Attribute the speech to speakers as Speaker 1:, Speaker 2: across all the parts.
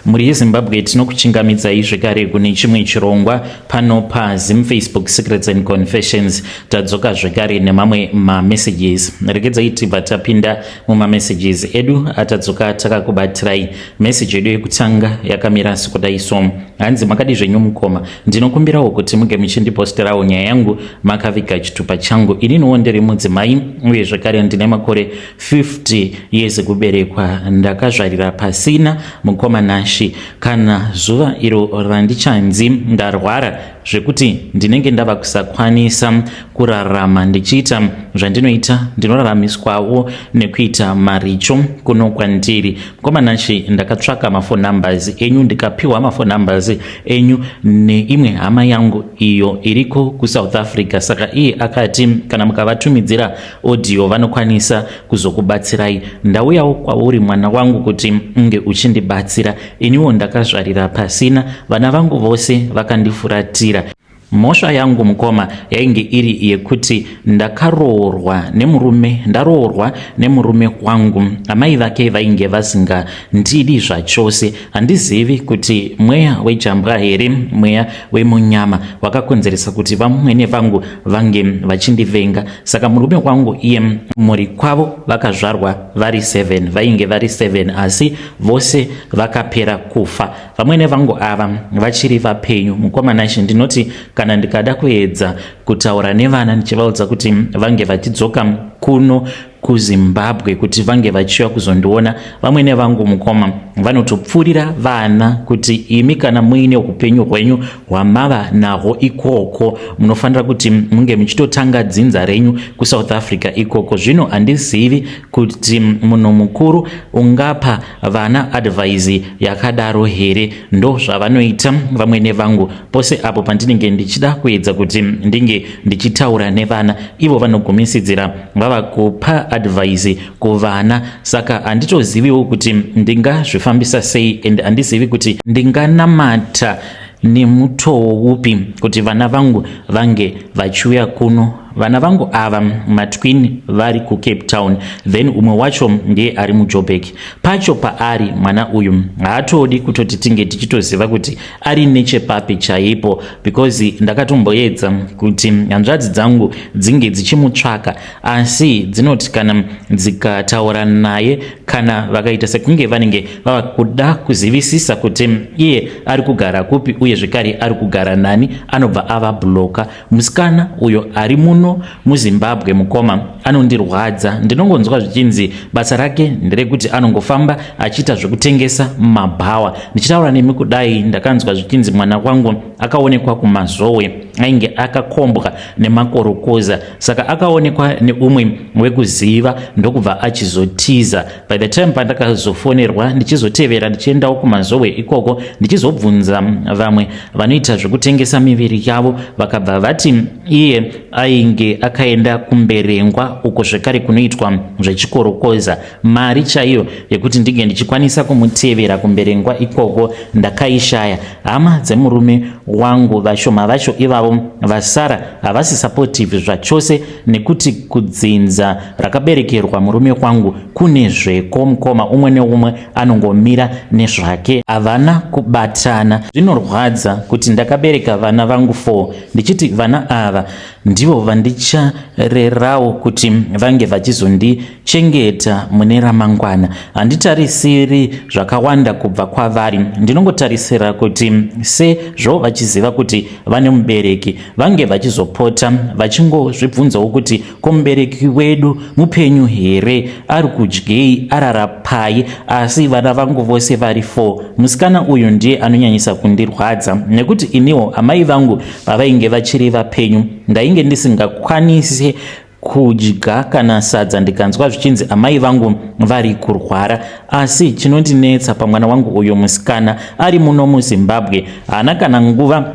Speaker 1: muri yeZimbabwe tinokuchingamidzai zvekare kune chimwe chirongwa pano paZim Facebook Secrets and Confessions. Tadzoka zvekare nemamwe mamessages. Regedzai tibva tapinda mumamessages edu atadzoka takakubatirai. Message edu yekutanga yakamira sekudai so: hanzi makadi zvenyu mukoma, ndinokumbirawo kuti muge muchindiposterawo nyaya yangu makaviga chitupa changu. Ininiwo ndiri mudzimai uye zvekare ndine makore 50 years kuberekwa. Ndakazvarira pasina mukoma Nashi. Kana zuva iro randichanzi ndarwara zvekuti ndinenge ndava kusakwanisa kurarama ndichiita zvandinoita, ndinoraramiswawo nekuita maricho kuno kwandiri. Mukoma Nashi, ndakatsvaka mafone numbers enyu, ndikapiwa mafone numbers enyu neimwe hama yangu iyo iriko kuSouth Africa. Saka iye akati kana mukavatumidzira audio vanokwanisa kuzokubatsirai. Ndauyawo kwauri mwana wangu kuti unge uchindibatsira. Iniwo ndakazvarira pasina, vana vangu vose vakandifuratira. Mhosva yangu mukoma yainge iri yekuti ndaroorwa nemurume wangu. Amai vake vainge vasingandidi zvachose. Handizivi kuti mweya wejambwa here mweya wemunyama wakakonzeresa kuti vamwene vangu vange vachindivenga. Saka murume wangu iye muri kwavo vakazvarwa vari 7, vainge vari 7 asi vose vakapera kufa. Vamwene vangu ava vachiri vapenyu. Mukoma Nashi, ndinoti kana ndikada kuedza kutaura nevana ndichivaudza kuti vange vachidzoka kuno kuZimbabwe kuti vange vachiuya kuzondiona, vamwene vangu mukoma vanotopfurira vana kuti imi kana muine upenyu hwenyu hwamava nahwo ikoko munofanira kuti munge muchitotanga dzinza renyu kuSouth Africa ikoko. Zvino handizivi kuti munhu mukuru ungapa vana advice yakadaro here. Ndo zvavanoita vamwene vangu pose apo pandinenge ndichida kuedza kuti ndinge ndichitaura nevana, ivo vanogumisidzira vava kupa advice kuvana. Saka handitoziviwo kuti ndingazvifambisa sei, and handizivi kuti ndinganamata nemutoo upi kuti vana vangu vange vachiuya kuno. Vana vangu ava matwin vari kuCape Town, then umwe wacho ndiye ari muJoburg. Pacho paari mwana uyu haatodi kutoti tinge tichitoziva kuti ari nechepapi chaipo, because ndakatomboedza kuti hanzvadzi dzangu dzinge dzichimutsvaka, asi dzinoti kana dzikataura naye kana vakaita sekunge vanenge vava kuda kuzivisisa kuti iye ari kugara kupi uye zvekare ari kugara nani, anobva ava bloka. Musikana uyo ari muno muZimbabwe mukoma anondirwadza. Ndinongonzwa zvichinzi basa rake nderekuti anongofamba achiita zvekutengesa mabhawa. Ndichitaura nemi kudai ndakanzwa zvichinzi mwana wangu akaonekwa kumazowe ainge akakombwa nemakorokoza, saka akaonekwa neumwe wekuziva ndokubva achizotiza. By the time pandakazofonerwa ndichizotevera ndichiendawo kumazowe ikoko ndichizobvunza vamwe vanoita zvekutengesa miviri yavo, vakabva vati iye ainge akaenda kumberengwa uko zvekare kunoitwa zvechikorokoza. Mari chaiyo yekuti ndinge ndichikwanisa kumutevera kumberengwa ikoko ndakaishaya. Hama dzemurume wangu vashoma vacho ivavo vasara havasi supportive zvachose, nekuti kudzinza rakaberekerwa murume wangu kune zveko mukoma. Umwe neumwe anongomira nezvake, havana kubatana. Zvinorwadza kuti ndakabereka vana vangu 4 ndichiti vana ava ndivo vandicharerawo kuti vange vachizondichengeta mune ramangwana. Handitarisiri zvakawanda kubva kwavari, ndinongotarisira kuti sezvo vachiziva kuti vane mubereki vange vachizopota vachingozvibvunzawo kuti ko mubereki wedu mupenyu here, ari kudyei, arara pai. Asi vana vangu vose vari 4. Musikana uyu ndiye anonyanyisa kundirwadza, nekuti iniwo amai vangu pavainge vachiri vapenyu ndainge ndisingakwanisi kudya kana sadza ndikanzwa zvichinzi amai vangu vari kurwara. Asi chinondinetsa pamwana wangu uyo musikana ari muno muZimbabwe, haana kana nguva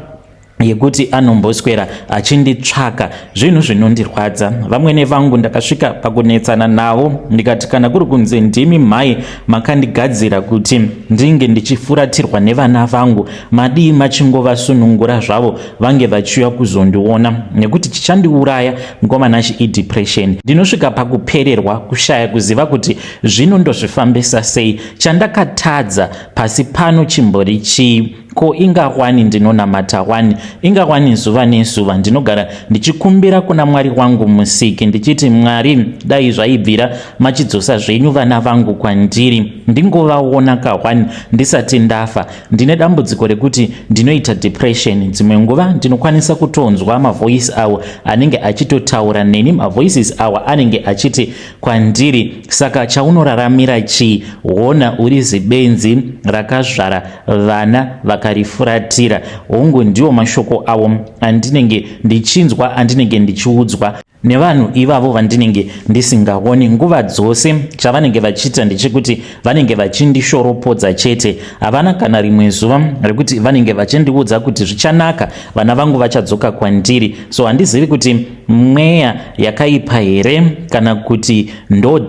Speaker 1: yekuti anomboswera achinditsvaka zvinhu zvinondirwadza. Vamwene vangu ndakasvika pakunetsana navo ndikati kana kuri kunze ndimi mhai makandigadzira kuti ndinge ndichifuratirwa nevana vangu, madii machingovasunungura zvavo vange vachiuya kuzondiona, nekuti chichandiuraya ngomanhashi idepression. Ndinosvika pakupererwa, kushaya kuziva kuti zvino ndozvifambisa sei, chandakatadza pasi pano chimbori chii. Ko ingawani ndinonamata wani, ingawani zuva nezuva ndinogara ndichikumbira kuna Mwari wangu musiki ndichiti, Mwari, dai zvaibvira machidzosa zvenyu vana vangu kwandiri ndingovaona kawani ndisati ndafa. Ndine dambudziko rekuti ndinoita depression. Dzimwe nguva ndinokwanisa kutonzwa mavoice awo anenge achitotaura neni, mavoices awa anenge achiti kwandiri, saka chaunoraramira chii? Hona uri zibenzi rakazvara vana vakarifuratira. Hongu ndiwo mashoko awo andinenge ndichinzwa, andinenge ndichiudzwa nevanhu ivavo vandinenge ndisingaoni. Nguva dzose chavanenge vachiita ndechekuti vanenge vachindishoropodza chete. Havana kana rimwe zuva rekuti vanenge vachindiudza kuti zvichanaka, vana vangu vachadzoka kwandiri. So handizivi kuti mweya yakaipa here kana kuti ndo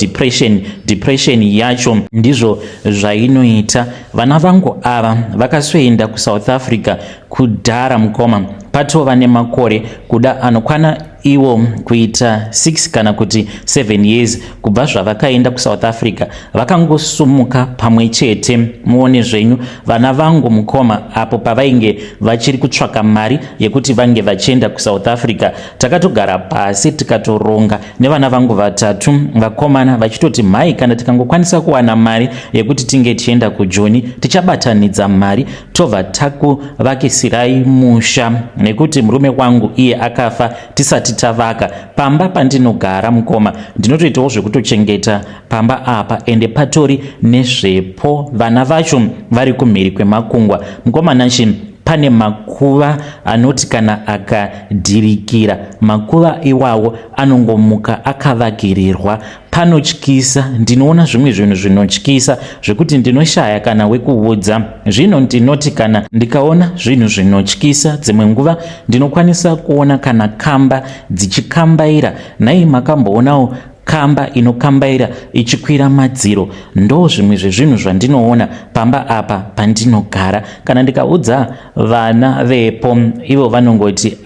Speaker 1: depression yacho ndizvo zvainoita. Vana vangu ava vakaswenda kuSouth Africa kudhara mukoma, patova nemakore kuda anokwana iwo kuita 6 kana kuti 7 years kubva zvavakaenda kuSouth Africa. Vakangosumuka pamwe chete. Muone zvenyu vana vangu mukoma apo pavainge vachiri kutsvaka mari yekuti vange vachienda kuSouth Africa, takatogara pasi tikatoronga nevana vangu vatatu vakomana vachitoti, mhai, kana tikangokwanisa kuwana mari yekuti tinge tichienda kuJoni tichabatanidza mari tobva takuvakisirai musha, nekuti murume wangu iye akafa tisati tavaka. Pamba pandinogara mukoma ndinotoitawo zvekutochengeta pamba apa, ende patori nezvepo vana vacho vari kumhiri kwemakungwa. Mukomanachi pane makuva anoti kana akadhirikira, makuva iwawo anongomuka akavagirirwa. Panotyisa, ndinoona zvimwe zvinhu zvinotyisa zvekuti ndinoshaya kana wekuudza. Zvino ndinoti kana ndikaona zvinhu zvinotyisa, dzimwe nguva ndinokwanisa kuona kana kamba dzichikambaira. Nhai makamboonawo kamba inokambaira ichikwira madziro? Ndo zvimwe zvezvinhu zvandinoona pamba apa pandinogara. Kana ndikaudza vana vepo, ivo vanongoti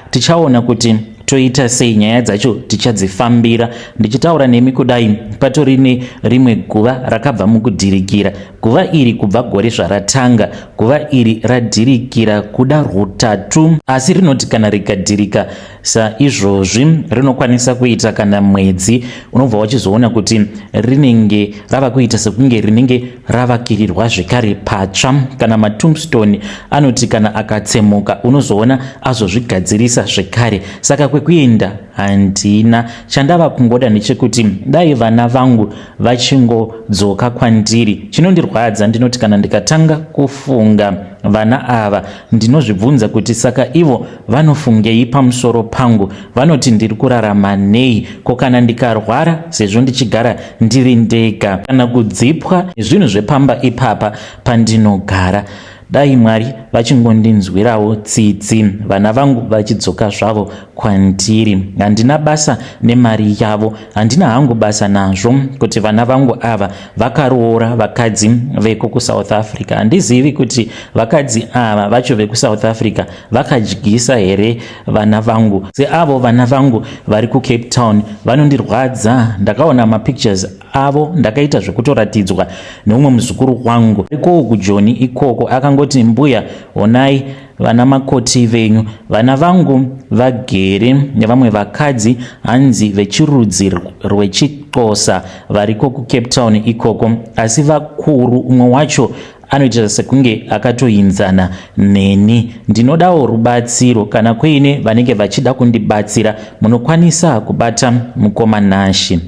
Speaker 1: tichaona kuti toita sei, nyaya dzacho tichadzifambira. Ndichitaura nemi kudai patori nerimwe guva rakabva mukudhirikira. Guva iri kubva gore zvaratanga, guva iri radhirikira kuda rutatu, asi rinoti kana rikadhirika saizvozvi rinokwanisa kuita kana mwedzi. Unobva wachizoona kuti rinenge rava kuita sekunge rinenge ravakirirwa zvekare patsva. Kana matombstone anoti kana akatsemuka unozoona azozvigadzirisa zvekare. Saka kwekuenda handina. Chandava kungoda ndechekuti dai vana vangu vachingodzoka kwandiri. Chinondirwadza ndinoti kana ndikatanga kufunga vana ava ndinozvibvunza kuti saka ivo vanofungei pamusoro pangu, vanoti ndiri kurarama nei? Ko kana ndikarwara, sezvo ndichigara ndiri ndega, kana kudzipwa zvinhu zvepamba ipapa pandinogara, dai Mwari vachingondinzwirawo tsitsi, vana vangu vachidzoka zvavo kwandiri. Handina basa nemari yavo, handina hangu basa nazvo kuti vana vangu ava vakaroora vakadzi veko kuSouth Africa. Handizivi kuti vakadzi ava vacho vekuSouth Africa vakadyisa here vana vangu seavo vana vangu vari kuCape Town. Vanondirwadza. Ndakaona mapictures avo, ndakaita zvekutoratidzwa neumwe muzukuru wangu ariko kuJoni ikoko, akangoti, mbuya, onai vana makoti venyu. Vana vangu vagere nevamwe vakadzi hanzi vechirudzi rwechiXhosa variko kuCape Town ikoko, asi vakuru. Umwe wacho anoita sekunge akatoinzana neni. Ndinodawo rubatsiro. Kana kuine vanenge vachida kundibatsira, munokwanisa kubata mukomanashi.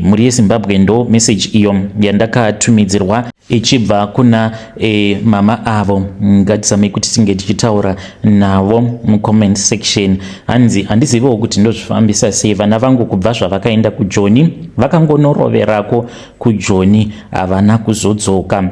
Speaker 1: Muri yeZimbabwe ndo message iyo yandakatumidzirwa ichibva kuna mama avo. Ngatizamei kuti tinge tichitaura navo mucomment section. Handiziviwo kuti ndozvifambisa sei. Vana vangu kubva zvavakaenda kuJoni vakangonoroverako kuJoni, havana kuzodzoka.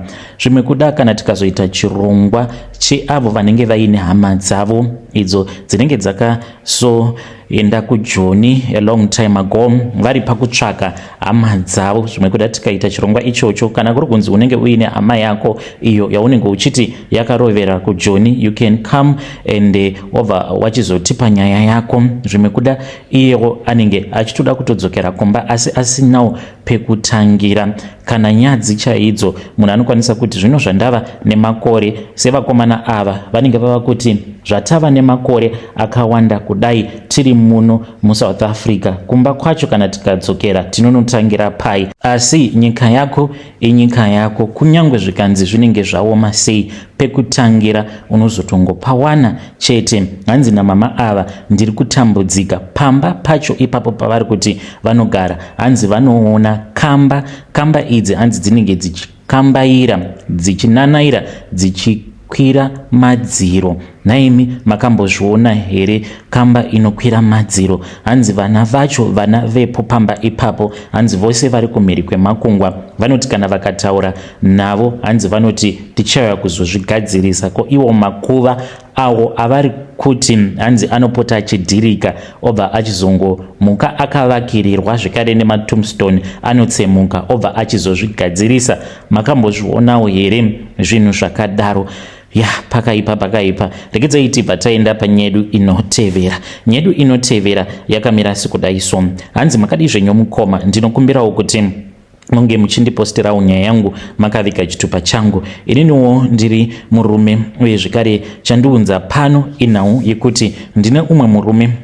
Speaker 1: Zvimwe kuda kana tikazoita chirongwa cheavo vanenge vaine hama dzavo idzo dzinenge dzakasoenda kujoni a long time ago vari pakutsvaka hama dzavo. Zvimwe kuda tikaita chirongwa ichocho, kana kuri kunzi unenge uine hama yako iyo yaunenge uchiti yakarovera kujoni, you can come and over wachizotipa nyaya yako. Zvimwe kuda iyewo anenge achitoda kutodzokera kumba asi asinawo pekutangira kana nyadzi chaidzo. Munhu anokwanisa kuti zvino zvandava nemakore sevakomana ava vanenge vava kuti zvatava nemakore akawanda kudai tiri muno muSouth Africa, kumba kwacho kana tikadzokera tinonotangira pai. Asi nyika yako inyika yako, kunyangwe zvikanzi zvinenge zvaoma sei, pekutangira unozotongopawana chete. Hanzi namama ava ndiri kutambudzika pamba pacho ipapo pavari kuti vanogara. Hanzi vanoona kamba idzi hanzi dzinenge dzichikambaira, dzichinanaira, dzichikwira madziro. Naimi makambozviona here kamba inokwira madziro? Hanzi vana vacho, vana vepo pamba ipapo, hanzi vose vari kumhiri kwemakungwa vanoti kana vakataura navo hanzi vanoti tichauya kuzozvigadzirisa. Ko iwo makuva awo avari kuti hanzi anopota achidhirika obva achizongomuka akavakirirwa zvekare nematombstone, anotsemuka obva achizozvigadzirisa. Makambozvionawo here zvinhu zvakadaro? Pakaipa. Regedzai tibva taenda panyedu inotevera. Nyedu inotevera yakamira sekudai so. Hanzi makadi zvenyu mukoma, ndinokumbirawo kuti munge muchindiposterawo nyaya yangu makavika chitupa changu. Ininiwo ndiri murume uye zvekare chandiunza pano inhau yekuti ndine umwe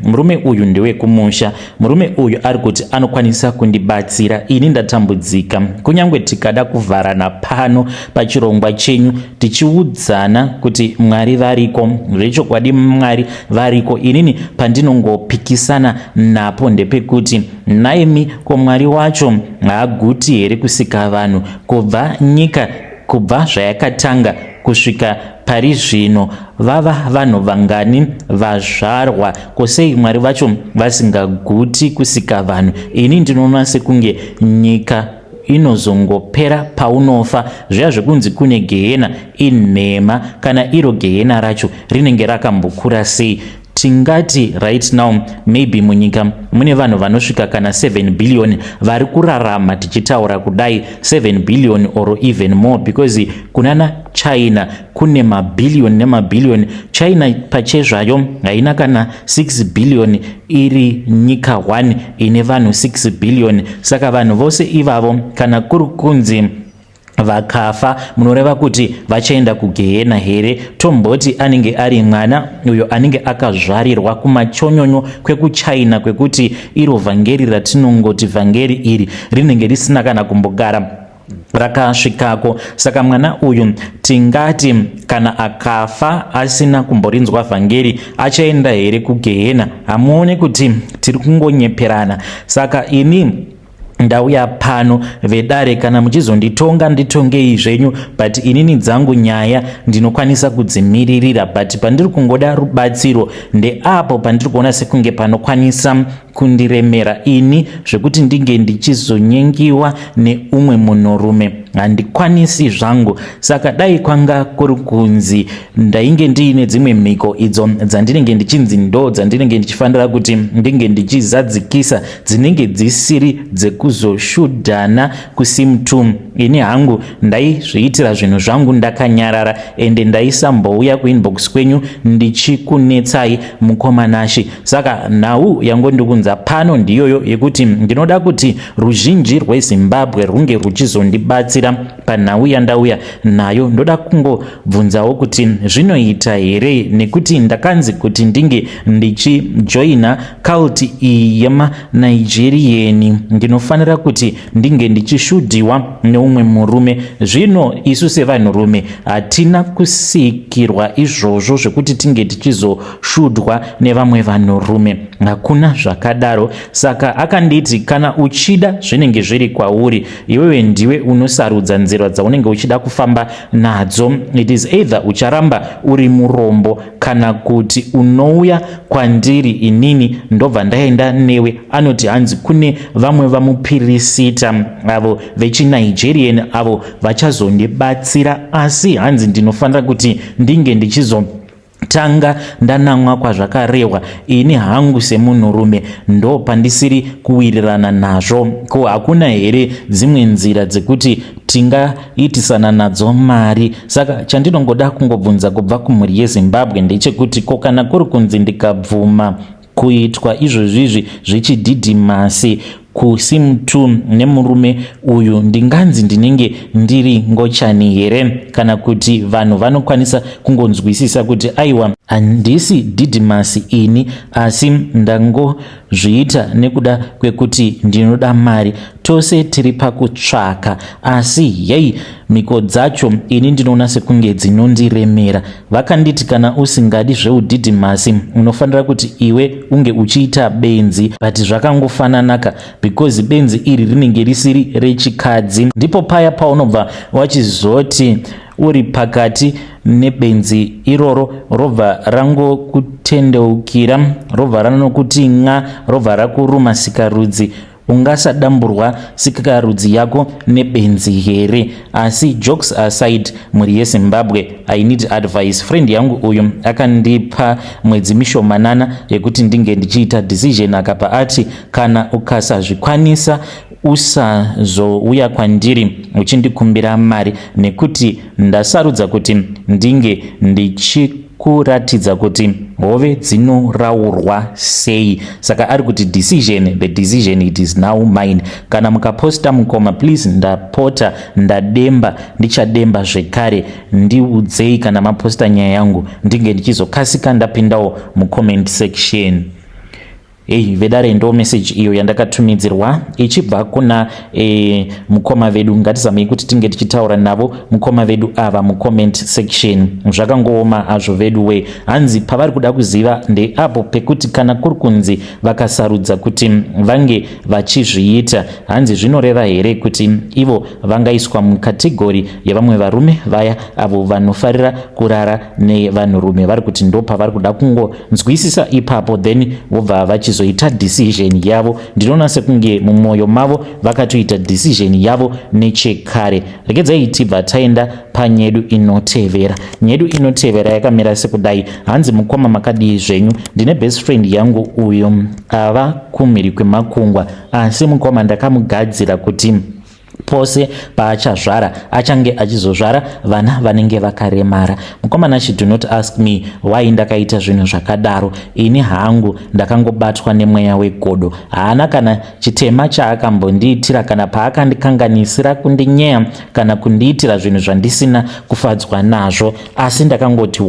Speaker 1: murume uyu ndewe kumusha. Murume uyu ari kuti anokwanisa kundibatsira ini ndatambudzika. Kunyangwe tikada kuvharana pano pachirongwa chenyu tichiudzana kuti Mwari variko, zvechokwadi Mwari variko, inini pandinongopikisana napo ndepekuti naimi ko Mwari wacho haaguti here kusika vanhu kubva nyika, kubva zvayakatanga kusvika pari zvino vava vanhu vangani vazvarwa, kosei Mwari vacho vasingaguti kusika vanhu? Ini ndinoona sekunge nyika inozongopera paunofa. Zviya zvekunzi kune gehena inhema, kana iro gehena racho rinenge rakambokura sei. Tingati right now maybe munyika mune vanhu vanosvika kana 7 billion vari kurarama, tichitaura kudai 7 billion or even more, because kunana China kune mabhillion nemabhillion. China pachezvayo haina kana 6 billion iri nyika 1 ine vanhu 6 billion. Saka vanhu vose ivavo kana kuri kunzi vakafa munoreva kuti vachaenda kugehena here? Tomboti anenge ari mwana uyo anenge akazvarirwa kumachonyonyo kwekuchina, kwekuti iro vhangeri ratinongoti vhangeri iri rinenge risina kana kumbogara rakasvikako. Saka mwana uyu tingati kana akafa asina kumborinzwa vhangeri achaenda here kugehena? Hamuone kuti tiri kungonyeperana. Saka ini ndauya pano vedare, kana muchizonditonga nditongei zvenyu, but inini dzangu nyaya ndinokwanisa kudzimiririra. But pandiri kungoda rubatsiro ndeapo pandiri kuona sekunge panokwanisa kundiremera ini zvekuti ndinge ndichizonyengiwa neumwe munhurume. Handikwanisi zvangu. Saka dai kwanga kuri kunzi ndainge ndiine dzimwe mhiko idzo dzandinenge ndichinzi ndo dzandinenge ndichifanira kuti ndinge ndichizadzikisa, dzinenge dzisiri dzekuzoshudhana kusimtum, ini hangu ndaizviitira zvinhu zvangu ndakanyarara, ende ndaisambouya kuinbox kwenyu ndichikunetsai mukomanashi. Saka nhau yangu ndikunza pano ndiyoyo yekuti ndinoda kuti ruzhinji rweZimbabwe runge ruchizondibatsira panhau yandauya nayo. Ndoda kungobvunzawo kuti zvinoita here, nekuti ndakanzi kuti ndinge ndichijoina cult iyi yemanigerian ndinofanira kuti ndinge ndichishudhiwa neumwe murume. Zvino isu sevanhurume hatina kusikirwa izvozvo zvekuti tinge tichizoshudhwa nevamwe vanhurume, hakuna zvakadaro. Saka akanditi kana uchida zvinenge zviri kwauri, iwewe ndiwe unosarudza kusarudza nzira dzaunenge uchida kufamba nadzo. It is either ucharamba uri murombo kana kuti unouya kwandiri inini ndobva ndaenda newe. Anoti hanzi kune vamwe vamupirisita avo vechinigerian avo vachazondibatsira, asi hanzi ndinofanira kuti ndinge ndichizotanga ndanamwa kwazvakarehwa ini hangu semunhurume ndo pandisiri kuwirirana nazvo. Ko hakuna here dzimwe nzira dzekuti tingaitisana nadzo mari? Saka chandinongoda kungobvunza kubva kumhuri yeZimbabwe ndechekuti ko kana kuri kunzi ndikabvuma kuitwa izvozvizvi zvechidhidhimasi kusimtu nemurume uyu, ndinganzi ndinenge ndiri ngochani here? Kana kuti vanhu vanokwanisa kungonzwisisa kuti aiwa handisi Didimasi ini asi ndangozviita nekuda kwekuti ndinoda mari. Tose tiri pakutsvaka, asi yei mhiko dzacho ini ndinoona sekunge dzinondiremera. Vakanditi kana usingadi zveudhidhimasi unofanira kuti iwe unge uchiita benzi, but zvakangofananaka because benzi iri rinenge risiri rechikadzi. Ndipo paya paunobva wachizoti uri pakati nebenzi iroro robva rangokutendeukira, robva ranokuti robva rakuruma sikarudzi. Ungasadamburwa sikarudzi yako nebenzi here? Asi jokes aside, muri yeZimbabwe, I need advice. Friend yangu uyu akandipa mwedzi mishomanana yekuti ndinge ndichiita decision, akapa ati kana ukasazvikwanisa usazouya kwandiri uchindikumbira mari, nekuti ndasarudza kuti ndinge ndichikuratidza kuti hove dzinoraurwa sei. Saka ari kuti the decision it is now mine. Kana mukaposta mukoma please ndapota ndademba, ndichademba zvekare, ndiudzei kana maposta nyaya yangu ndinge ndichizokasika ndapindawo mucomment section. Vedare ndo message iyo yandakatumidzirwa ichibva kuna mukoma vedu. Ngatizamei kuti tinge tichitaura navo mukoma vedu ava mucomment section. Zvakangooma azvo vedu we. Hanzi pavari kuda kuziva nde apo pekuti kana kuri kunzi vakasarudza kuti vange vachizviita, hanzi zvinoreva here kuti ivo vangaiswa mukategori yevamwe varume vaya avo vanofarira kurara nevanhurume. Vari kuti ndo pavari kuda kungonzwisisa ipapo, then vobva vachizoita decision yavo. Ndinoona sekunge mumwoyo mavo vakatoita decision yavo nechekare. Regedzai tibva taenda panyedu inotevera. Nyedu inotevera yakamira sekudai. Hanzi mukoma makadii zvenyu? Ndine best friend yangu uyu ava kumhiri kwemakungwa, asi mukoma ndakamugadzira kuti pose paachazvara achange achizozvara vana vanenge vakaremara. Mukomana she do not ask me why ndakaita zvinhu zvakadaro. Ini hangu ndakangobatwa nemweya wegodo. Haana kana chitema chaakambondiitira kana paakandikanganisira kundinyeya kana kundiitira zvinhu zvandisina kufadzwa nazvo, asi ndakangoti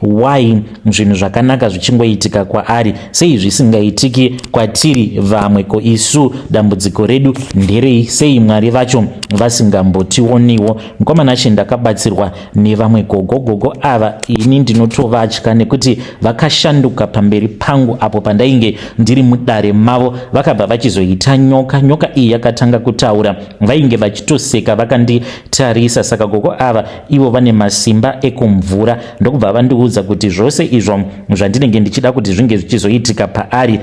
Speaker 1: why zvinhu zvakanaka zvichingoitika kwaari sei zvisingaitiki kwatiri vamwe? Ko isu dambudziko redu nderei? Sei Mwari vacho vasingambotioniwo? Mukomana she ndakabatsirwa nevamwe gogo ava ini ndinotovatya nekuti vakashanduka pamberi pangu apo pandainge ndiri mudare mavo. Vakabva vachizoita nyoka iyi yakatanga kutaura, vainge vachitoseka vakanditarisa. Saka gogo ava ivo vane masimba ekumvura, ndokubva vandiudza kuti zvose izvo zvandinenge ndichida kuti zvinge zvichizoitika paari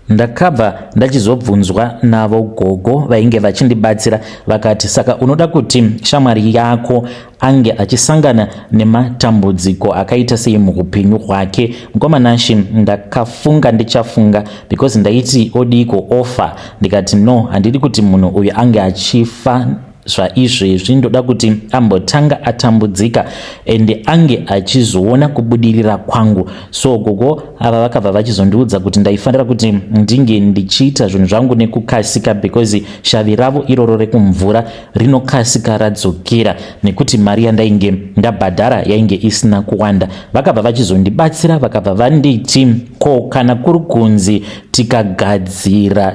Speaker 1: ndakabva ndachizobvunzwa navo gogo vainge vachindibatsira. Vakati saka unoda kuti shamwari yako ange achisangana nematambudziko akaita sei muupenyu hwake? Mukomana she ndakafunga ndichafunga because ndaiti odiko ofa, ndikati no, handidi kuti munhu uyu ange achifa zvaizvezvi. Ndoda kuti ambotanga atambudzika ende ange achizoona kubudirira kwangu. So gogo ava vakabva vachizondiudza kuti ndaifanira kuti ndinge ndichiita zvinhu zvangu nekukasika because shavi ravo iroro rekumvura rinokasika radzokera, nekuti mari yandainge ndabhadhara yainge isina kuwanda. Vakabva vachizondibatsira, vakabva vanditi ko kana kuri kunzi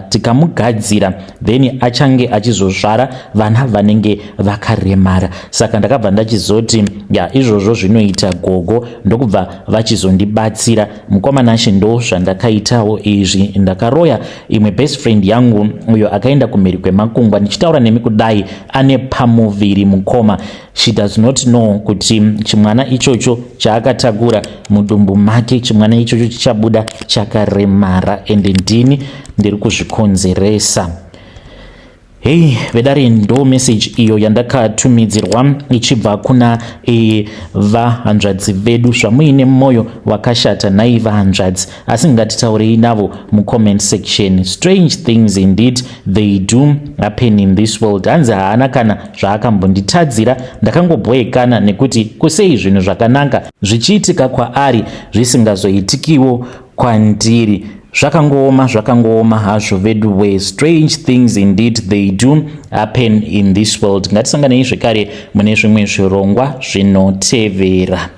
Speaker 1: tikamugadzira then achange achizozvara vana vanenge vakaremara. Saka ndakabva ndachizoti izvozvo zvinoita gogo, ndokubva vachizondibatsira. Mukomana she ndo zvandakaitawo izvi. Ndakaroya imwe best friend yangu uyo akaenda kumhiri kwemakungwa, ndichitaura nemi kudai ane pamuviri mukoma. She does not know kuti chimwana ichocho chaakatakura mudumbu make, chimwana ichocho chichabuda chakaremara, ende ndini ndiri kuzvikonzeresa. Hey, vedare ndo message iyo yandakatumidzirwa ichibva kuna vahanzvadzi vedu. Zvamuine mwoyo wakashata nai vahanzvadzi, asi ngatitaurei navo mucomment section. Strange things indeed they do happen in this world. Hanzi haana kana zvaakambonditadzira, ndakangoboekana nekuti kusei zvinhu zvakanaka zvichiitika kwaari zvisingazoitikiwo kwandiri. Zvakangooma hazvo vedu we. Strange things indeed they do happen in this world. Ngatisanganei zvekare mune zvimwe zvirongwa zvinotevera.